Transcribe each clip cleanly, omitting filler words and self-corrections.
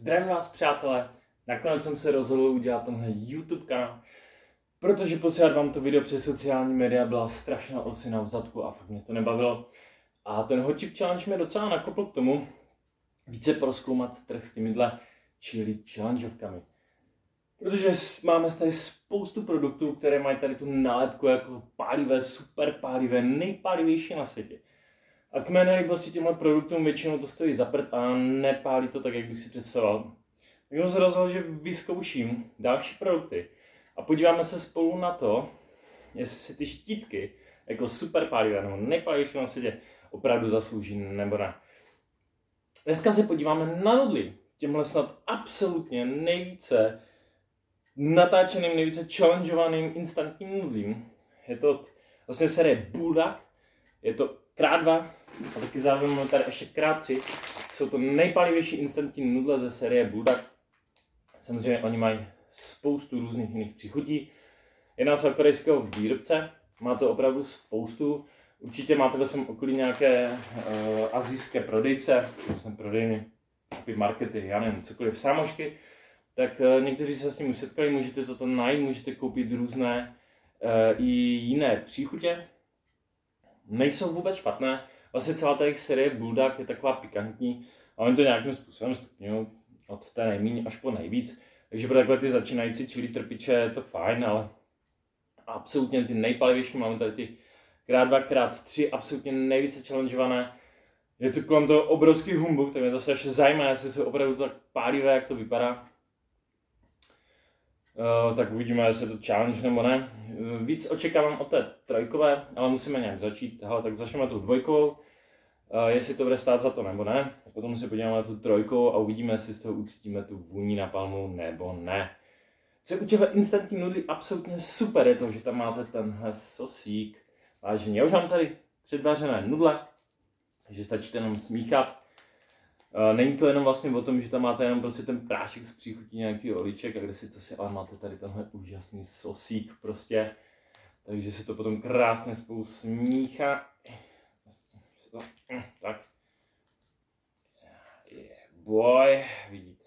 Zdravím vás, přátelé. Nakonec jsem se rozhodl udělat tenhle YouTube kanál, protože posílat vám to video přes sociální média byla strašná osina v zadku a fakt mě to nebavilo. A ten Hot Chip Challenge mě docela nakopl k tomu více prozkoumat trh s těmihle chili challengeovkami. Protože máme tady spoustu produktů, které mají tady tu nálepku jako pálivé, super pálivé, nejpálivější na světě. A k mé nelíbosti těmhle produktům většinou to stojí za prd a nepálí to tak, jak bych si představoval. Tak jsem se rozhodl, že vyzkouším další produkty a podíváme se spolu na to, jestli si ty štítky jako super pálivé nebo nejpálivější na světě opravdu zaslouží nebo ne. Dneska se podíváme na nudly. Těmhle snad absolutně nejvíce natáčeným, nejvíce challengeovaným instantním nudlím. Je to vlastně série Bulldog, je to x2 a taky zároveň máme tady ještě x3. Jsou to nejpálivější instantní nudle ze série Bulldog. Samozřejmě oni mají spoustu různých jiných příchutí. Jedná se o korejského výrobce, má to opravdu spoustu. Určitě máte ve svém okolí nějaké asijské prodejce, prodejny, markety, já nevím, cokoliv, sámošky. Tak někteří se s tím už setkali, můžete toto najít, můžete koupit různé i jiné příchutě. Nejsou vůbec špatné, vlastně celá ta jejich série Bulldog je taková pikantní a oni to nějakým způsobem stupňují od té nejméně až po nejvíc. Takže pro takové ty začínající chili trpiče je to fajn, ale absolutně ty nejpalivější máme tady ty x2, x3, absolutně nejvíce challengeované. Je to kolem toho obrovský humbuk, tak mě to se ještě zajímá, jestli jsou opravdu tak pálivé, jak to vypadá. Tak uvidíme, jestli je to challenge nebo ne. Víc očekávám od té trojkové, ale musíme nějak začít. Hele, tak začneme tou dvojkou, jestli to bude stát za to nebo ne. Potom se podíváme na tu trojkou a uvidíme, jestli z toho ucítíme tu vůni na palmu nebo ne. Co je u těchto instantní nudlí absolutně super, je to, že tam máte tenhle sosík. Vážení, já už mám tady předvařené nudle, takže stačí to jenom smíchat. Není to jenom vlastně o tom, že tam máte jenom prostě ten prášek z příchutí nějaký olíček a kde si co si, ale máte tady tenhle úžasný sosík prostě. Takže se to potom krásně spolu smíchá. Tak. Yeah, boy, vidíte.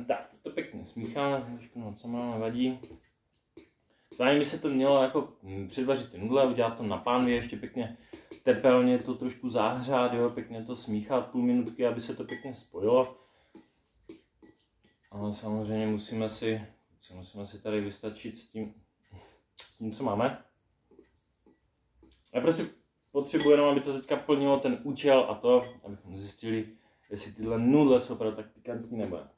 Tak, to pěkně smícháme, trošku moc nevadí. Zvláště by se to mělo jako předvařit ty nudle, udělat to na pánvi, ještě pěkně tepelně to trošku zahřát, jo, pěkně to smíchat půl minutky, aby se to pěkně spojilo. Ale samozřejmě musíme si tady vystačit s tím, co máme. Já prostě potřebuji jenom, aby to teďka plnilo ten účel a to, abychom zjistili, jestli tyhle nudle jsou opravdu tak pikantní nebo ne.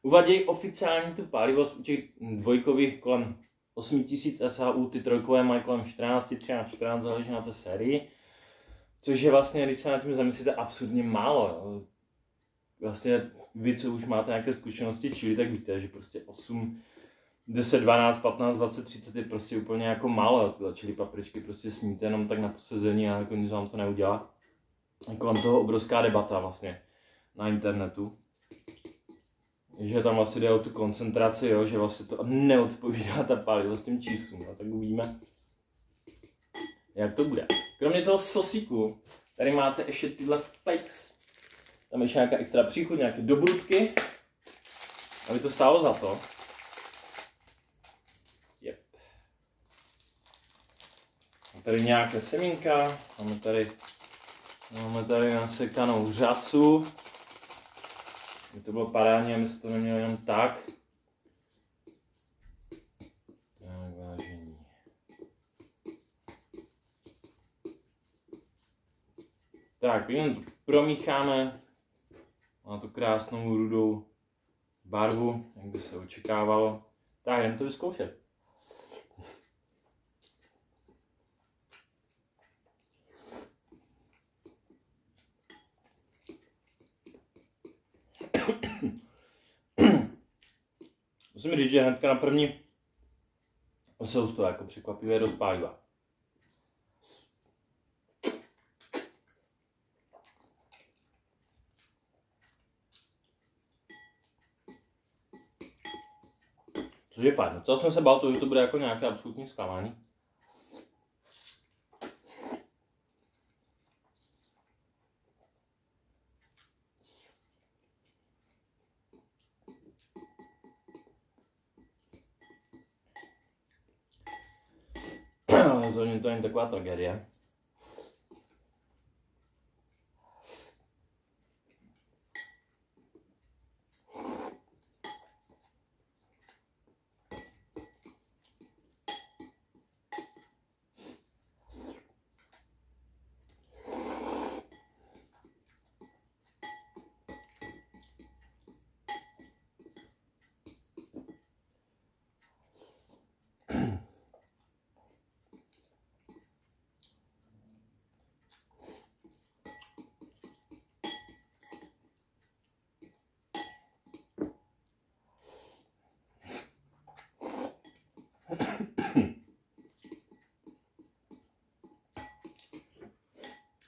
Uvadějí oficiální tu pálivost u těch dvojkových kolem 8000 SHU, ty trojkové mají kolem 14, 13, 14, záleží na té sérii. Což je vlastně, když se nad tím zamyslíte, absurdně málo. Vlastně vy, co už máte nějaké zkušenosti čili, tak víte, že prostě 8, 10, 12, 15, 20, 30 je prostě úplně jako málo. Tyhle chili papričky prostě sníte jenom tak na posezení a jako nic vám to neudělá. Kolem toho obrovská debata vlastně na internetu. Že tam vlastně jde o tu koncentraci, jo, že vlastně to neodpovídá ta pálivost těm číslům. No, tak uvidíme, jak to bude. Kromě toho sosíku, tady máte ještě tyhle flakes. Tam ještě nějaká extra příchuť, nějaké dobrutky, aby to stálo za to. Yep. Máme tady nějaké semínka, máme tady nasekanou řasu. Kdyby to bylo parádně, aby se to nemělo jenom tak. Tak, vážení. Tak, jen to promícháme. Má to krásnou rudou barvu, jak by se očekávalo. Tak, jen to vyzkoušet. Musím říct, že hnedka na první jsou to jako překvapivě dost pálivá. Což je fajn. Co jsem se bál to, že to bude jako nějaké absolutní zklamání. Rozhodně to není taková tragédie.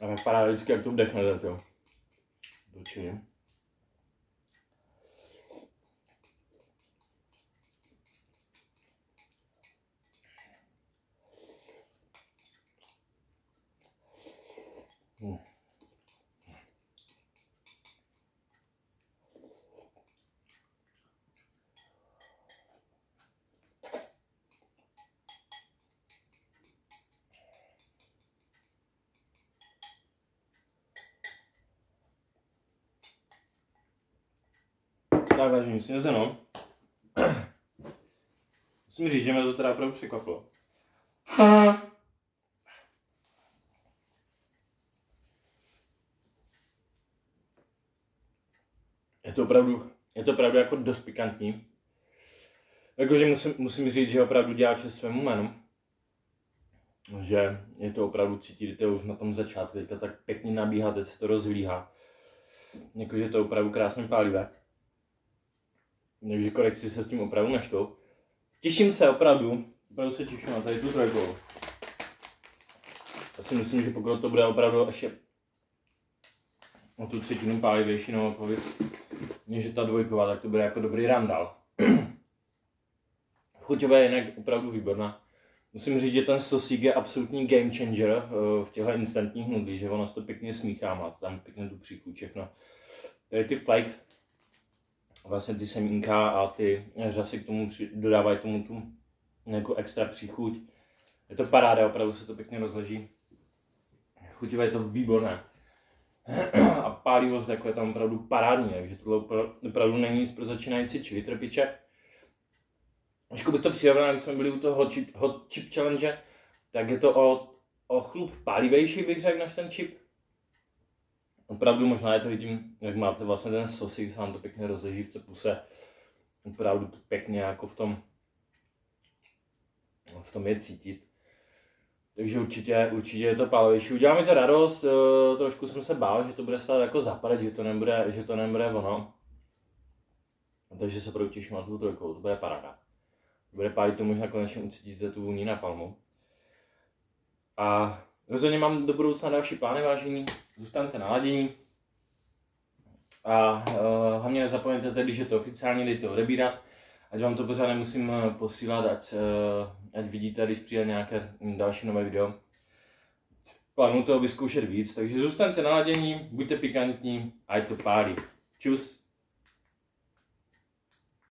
A vypadá vždycky, jak to vdechnete, jo. Do čili. Tak vážení, snězeno. Musím říct, že mě to teda opravdu překvapilo. Je to opravdu jako dost pikantní. Jakože musím říct, že opravdu dělá čest svému jménu. Že je to opravdu cítit, že už na tom začátku, teďka tak pěkně nabíhá, teď se to rozhlíhá. Jakože to je opravdu krásně pálivé. Takže korekci se s tím opravdu naštou. Těším se opravdu se těším na tady tu trojku. Já si myslím, že pokud to bude opravdu ještě o tu třetinu pálivější, no než ta dvojková, tak to bude jako dobrý randál. Chuťové je jinak opravdu výborná. Musím říct, že ten sosík je absolutní game changer v těchto instantních nudlích, že ono se to pěkně smíchá, má tam pěkně tu příchuť, všechno. Tady ty flakes, vlastně ty semínka a ty řasy k tomu dodávají tomu tu jako extra příchuť. Je to paráda, opravdu se to pěkně rozleží. Chuťové je to výborné. A pálivost jako je tam opravdu parádní, takže tohle opravdu není nic pro začínající chili trpiče. Trošku bych to přirovnal, když jsme byli u toho hot chip challenge, tak je to o chlup pálivější, bych řekl, než ten chip. Opravdu možná je to i tím, jak máte vlastně ten sosík, se vám to pěkně rozleží v té puse. Opravdu to pěkně jako v tom je cítit. Takže určitě je to pálivější. Udělá mi to radost, trošku jsem se bál, že to bude stát jako zapadat, že to nebude ono. Takže se opravdu těším na tu trojku, to bude paráda. Bude pálit, to možná konečně ucítíte tu vůni na palmu. A rozhodně mám do budoucna další plány, vážení. Zůstaňte naladění. A hlavně nezapomeňte tedy, že to oficiálně dejte odebírat. Ať vám to pořád nemusím posílat, ať vidíte, když přijde nějaké další nové video. Plánuju toho vyzkoušet víc, takže zůstaňte naladění, buďte pikantní, ať to pálí. Čus!